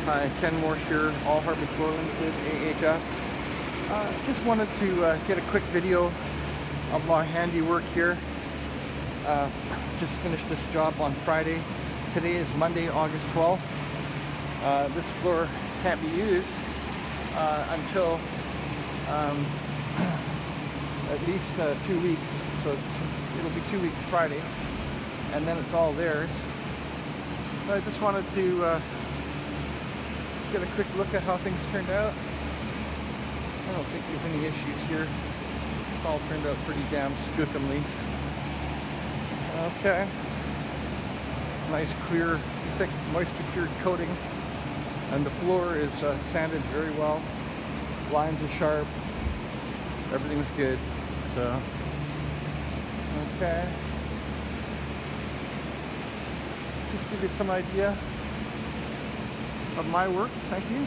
Hi, Ken Morse here, all Hardwood Floor Limited, AHF. Just wanted to get a quick video of my handiwork here. Just finished this job on Friday. Today is Monday, August 12th. This floor can't be used until at least 2 weeks. So it'll be 2 weeks Friday, and then it's all theirs. But I just wanted to get a quick look at how things turned out. I don't think there's any issues here. It's all turned out pretty damn skookumly. Okay. Nice, clear, thick, moisture-cured coating. And the floor is sanded very well. Lines are sharp. Everything's good. So, okay. Just give you some idea of my work. Thank you.